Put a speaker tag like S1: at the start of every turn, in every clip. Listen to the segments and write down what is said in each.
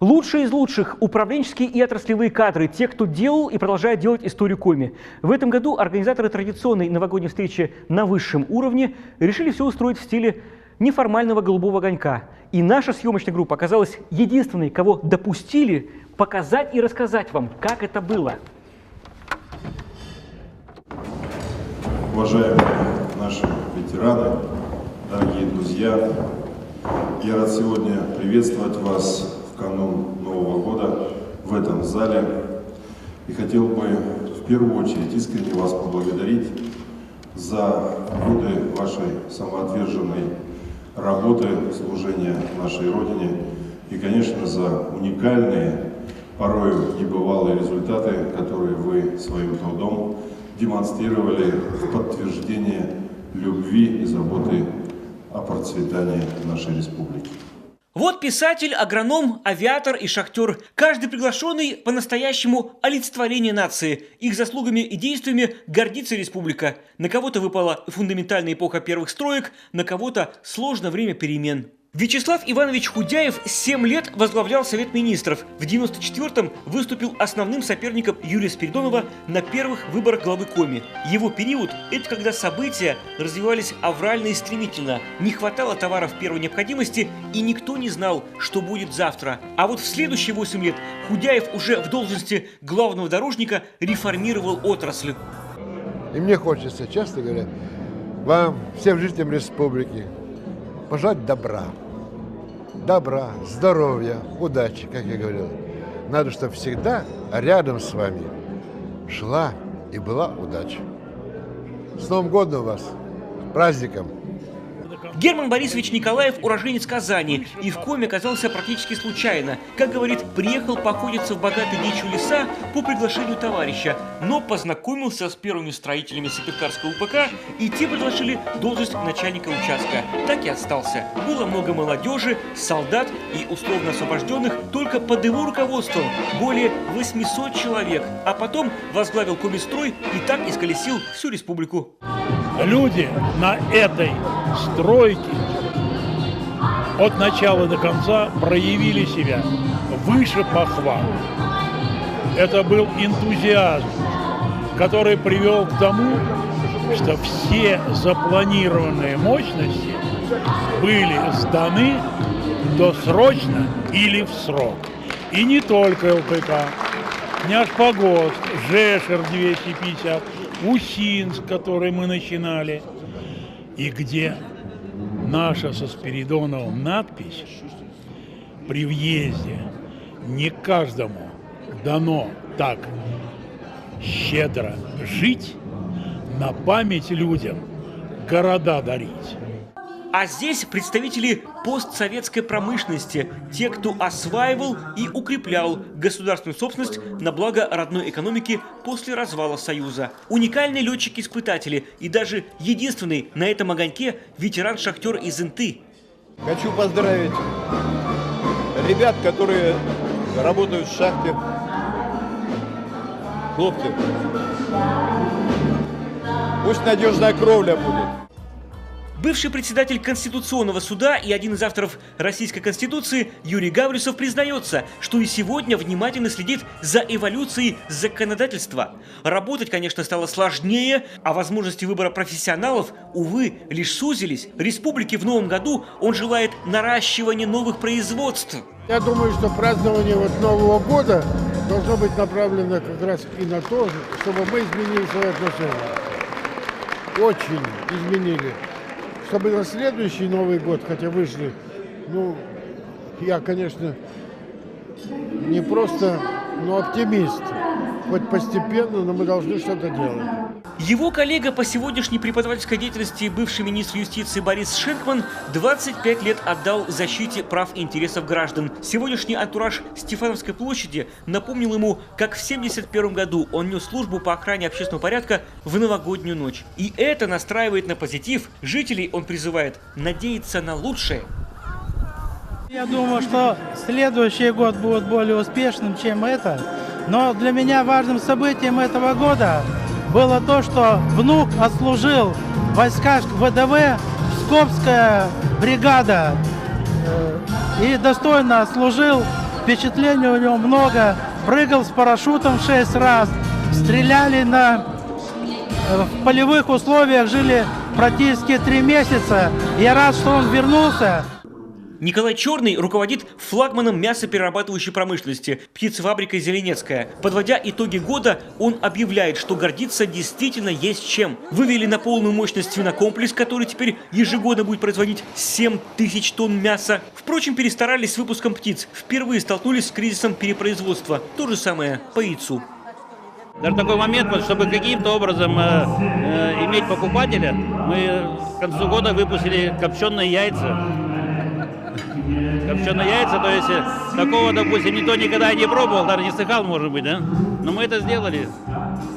S1: Лучшие из лучших управленческие и отраслевые кадры, те, кто делал и продолжает делать историю Коми. В этом году организаторы традиционной новогодней встречи на высшем уровне решили все устроить в стиле неформального голубого огонька. И наша съемочная группа оказалась единственной, кого допустили показать и рассказать вам, как это было.
S2: Уважаемые наши ветераны, дорогие друзья, я рад сегодня приветствовать вас в канун Нового года в этом зале. И хотел бы в первую очередь искренне вас поблагодарить за годы вашей самоотверженной работы, служения нашей Родине и, конечно, за уникальные, порою небывалые результаты, которые вы своим трудом демонстрировали в подтверждение любви и заботы о процветании нашей республики.
S1: Вот писатель, агроном, авиатор и шахтер. Каждый приглашенный по-настоящему олицетворение нации. Их заслугами и действиями гордится республика. На кого-то выпала фундаментальная эпоха первых строек, на кого-то сложное время перемен. Вячеслав Иванович Худяев 7 лет возглавлял Совет министров. В 1994-м выступил основным соперником Юрия Спиридонова на первых выборах главы Коми. Его период – это когда события развивались аврально и стремительно. Не хватало товаров первой необходимости, и никто не знал, что будет завтра. А вот в следующие 8 лет Худяев уже в должности главного дорожника реформировал отрасль.
S3: И мне хочется, честно говоря, вам, всем жителям республики, пожелать добра. Добра, здоровья, удачи, как я говорил. Надо, чтобы всегда рядом с вами шла и была удача. С Новым годом вас! С праздником!
S1: Герман Борисович Николаев – уроженец Казани, и в Коми оказался практически случайно. Как говорит, приехал поохотиться в богатые дичью леса по приглашению товарища, но познакомился с первыми строителями Сыктывкарского УПК, и те предложили должность начальника участка. Так и остался. Было много молодежи, солдат и условно освобожденных, только под его руководством более 800 человек, а потом возглавил Комистрой и так исколесил всю республику.
S4: Люди на этой стройке от начала до конца проявили себя выше похвал. Это был энтузиазм, который привел к тому, что все запланированные мощности были сданы досрочно или в срок. И не только ЛКК, Няшпогост, Жешер 250, Усинск, который мы начинали, и где наша со Спиридоновым надпись при въезде не каждому дано так щедро жить, на память людям города дарить.
S1: А здесь представители постсоветской промышленности, те, кто осваивал и укреплял государственную собственность на благо родной экономики после развала Союза. Уникальные летчики-испытатели и даже единственный на этом огоньке ветеран-шахтер из Инты.
S5: Хочу поздравить ребят, которые работают в шахте. Хлопцы, пусть надежная кровля будет.
S1: Бывший председатель Конституционного суда и один из авторов Российской Конституции Юрий Гаврюсов признается, что и сегодня внимательно следит за эволюцией законодательства. Работать, конечно, стало сложнее, а возможности выбора профессионалов, увы, лишь сузились. Республике в новом году он желает наращивания новых производств.
S6: Я думаю, что празднование Нового года должно быть направлено как раз и на то, чтобы мы изменили свои отношения. Очень изменили. Чтобы на следующий Новый год, хотя вышли, я, конечно, не просто, но оптимист. Хоть постепенно, но мы должны что-то делать.
S1: Его коллега по сегодняшней преподавательской деятельности, бывший министр юстиции Борис Шенкман, 25 лет отдал защите прав и интересов граждан. Сегодняшний антураж Стефановской площади напомнил ему, как в 1971 году он нес службу по охране общественного порядка в новогоднюю ночь. И это настраивает на позитив. Жителей он призывает надеяться на лучшее.
S7: Я думаю, что следующий год будет более успешным, чем это. Но для меня важным событием этого года было то, что внук отслужил в войсках ВДВ, Псковская бригада, и достойно отслужил впечатлений у него много. Прыгал с парашютом 6 раз, стреляли в полевых условиях, жили практически 3 месяца. Я рад, что он вернулся.
S1: Николай Черный руководит флагманом мясоперерабатывающей промышленности птицефабрикой «Зеленецкая». Подводя итоги года, он объявляет, что гордиться действительно есть чем. Вывели на полную мощность свинокомплекс, который теперь ежегодно будет производить 7000 тонн мяса. Впрочем, перестарались с выпуском птиц. Впервые столкнулись с кризисом перепроизводства. То же самое по яйцу.
S8: Даже такой момент, вот, чтобы каким-то образом иметь покупателя, мы к концу года выпустили копченые яйца. Копченые яйца, то есть такого, допустим, никто никогда не пробовал, даже не слыхал, может быть, да? Но мы это сделали.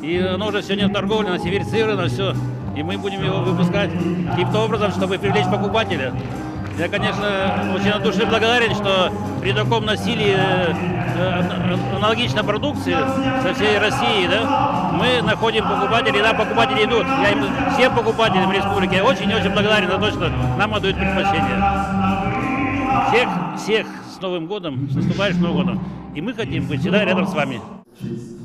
S8: И оно уже сегодня в торговле, на сверифицировано все. И мы будем его выпускать каким-то образом, чтобы привлечь покупателя. Я, конечно, очень от души благодарен, что при таком насилии аналогичной продукции со всей России, да, мы находим покупателей, да, покупатели идут. Я им, всем покупателям республики очень и очень благодарен за то, что нам отдают предпочтение. Всех с Новым годом, с наступающим Новым годом. И мы хотим быть всегда рядом с вами.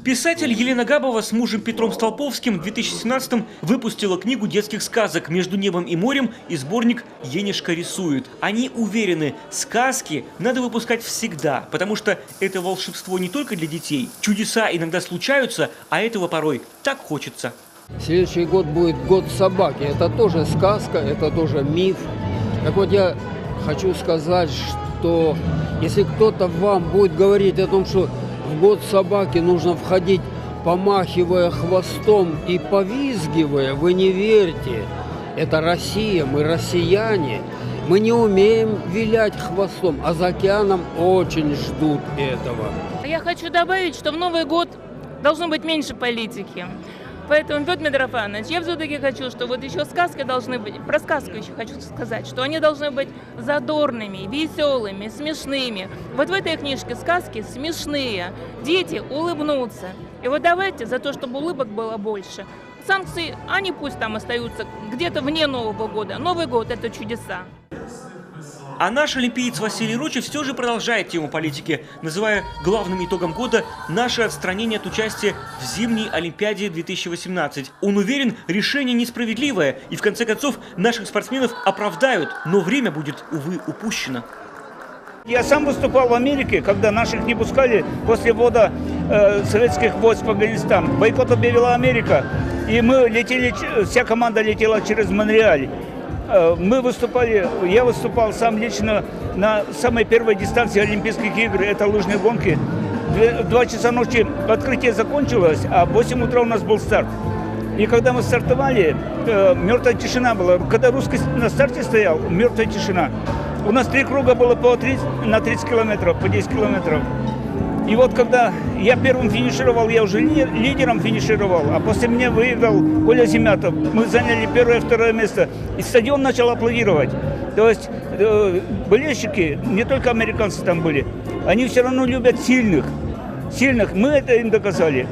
S1: Писатель Елена Габова с мужем Петром Столповским в 2017-м выпустила книгу детских сказок «Между небом и морем» и сборник «Енишка рисует». Они уверены, сказки надо выпускать всегда, потому что это волшебство не только для детей. Чудеса иногда случаются, а этого порой так хочется.
S9: Следующий год будет год собаки. Это тоже сказка, это тоже миф. Так вот, я хочу сказать, что если кто-то вам будет говорить о том, что в год собаки нужно входить, помахивая хвостом и повизгивая, вы не верьте. Это Россия, мы россияне. Мы не умеем вилять хвостом, а за океаном очень ждут этого.
S10: Я хочу добавить, что в Новый год должно быть меньше политики. Поэтому, Петр Митрофанович, я все-таки хочу, что вот еще сказки должны быть, про сказку еще хочу сказать, что они должны быть задорными, веселыми, смешными. Вот в этой книжке сказки смешные, дети улыбнутся. И вот давайте за то, чтобы улыбок было больше. Санкции, они пусть там остаются где-то вне Нового года. Новый год – это чудеса.
S1: А наш олимпиец Василий Рочев все же продолжает тему политики, называя главным итогом года наше отстранение от участия в зимней Олимпиаде 2018. Он уверен, решение несправедливое, и в конце концов наших спортсменов оправдают, но время будет, увы, упущено.
S11: Я сам выступал в Америке, когда наших не пускали после ввода советских войск в Афганистан. Бойкот объявила Америка, и мы летели, вся команда летела через Монреаль. Мы выступали, я выступал сам лично на самой первой дистанции Олимпийских игр, это лыжные гонки. В 2 часа ночи открытие закончилось, а в 8 утра у нас был старт. И когда мы стартовали, мертвая тишина была. Когда русский на старте стоял, мертвая тишина. У нас 3 круга было по 30, на 30 километров, по 10 километров. И вот когда я первым финишировал, я уже лидером финишировал, а после меня выиграл Коля Зимятов. Мы заняли 1-е и 2-е место, и стадион начал аплодировать. То есть болельщики, не только американцы там были, они все равно любят сильных. Мы это им доказали.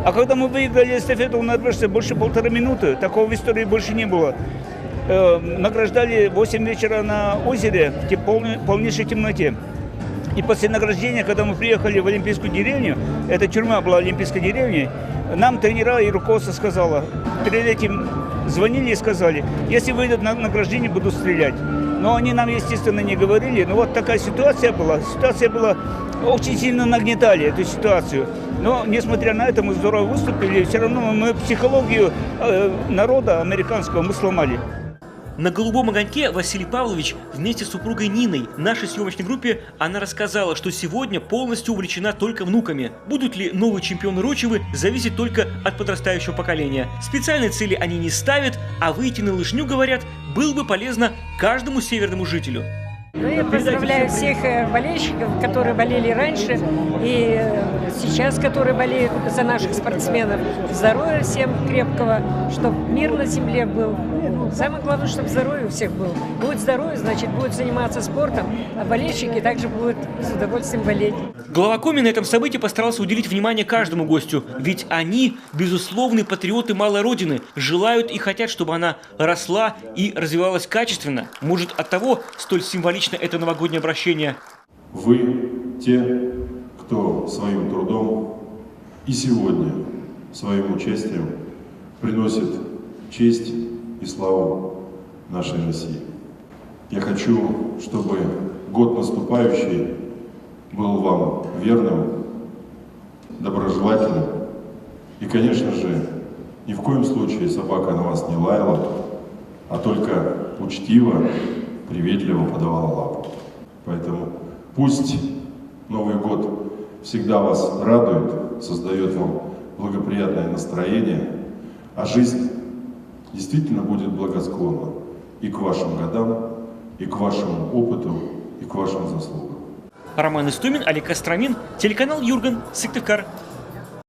S11: А когда мы выиграли эстафету у норвежцев больше 1,5 минуты, такого в истории больше не было. Награждали в 8 вечера на озере в полнейшей темноте. И после награждения, когда мы приехали в Олимпийскую деревню, эта тюрьма была Олимпийской деревней, нам тренера и руководство сказало, перед этим звонили и сказали, если выйдут на награждение, буду стрелять. Но они нам, естественно, не говорили. Но вот такая ситуация была. Очень сильно нагнетали эту ситуацию. Но, несмотря на это, мы здорово выступили. Все равно мы психологию народа американского мы сломали.
S1: На «Голубом огоньке» Василий Павлович вместе с супругой Ниной, нашей съемочной группе, она рассказала, что сегодня полностью увлечена только внуками. Будут ли новые чемпионы Рочевы, зависит только от подрастающего поколения. Специальной цели они не ставят, а выйти на лыжню, говорят, было бы полезно каждому северному жителю.
S12: Я поздравляю всех болельщиков, которые болели раньше и сейчас, которые болеют за наших спортсменов. Здоровья всем крепкого, чтобы мир на земле был. Самое главное, чтобы здоровье у всех было. Будет здоровье, значит, будет заниматься спортом, а болельщики также будут с удовольствием болеть.
S1: Глава Коми на этом событии постарался уделить внимание каждому гостю, ведь они – безусловные патриоты малой родины, желают и хотят, чтобы она росла и развивалась качественно. Может, оттого столь символично это новогоднее обращение.
S2: Вы те, кто своим трудом и сегодня своим участием приносит честь и славу нашей России. Я хочу, чтобы год наступающий был вам верным, доброжелательным. И, конечно же, ни в коем случае собака на вас не лаяла, а только учтиво, приветливо подавала лапу. Поэтому пусть Новый год всегда вас радует, создает вам благоприятное настроение, а жизнь действительно будет благосклонна и к вашим годам, и к вашему опыту, и к вашим заслугам.
S1: Роман Истомин, Олег Костромин, телеканал Юрган, Сыктывкар.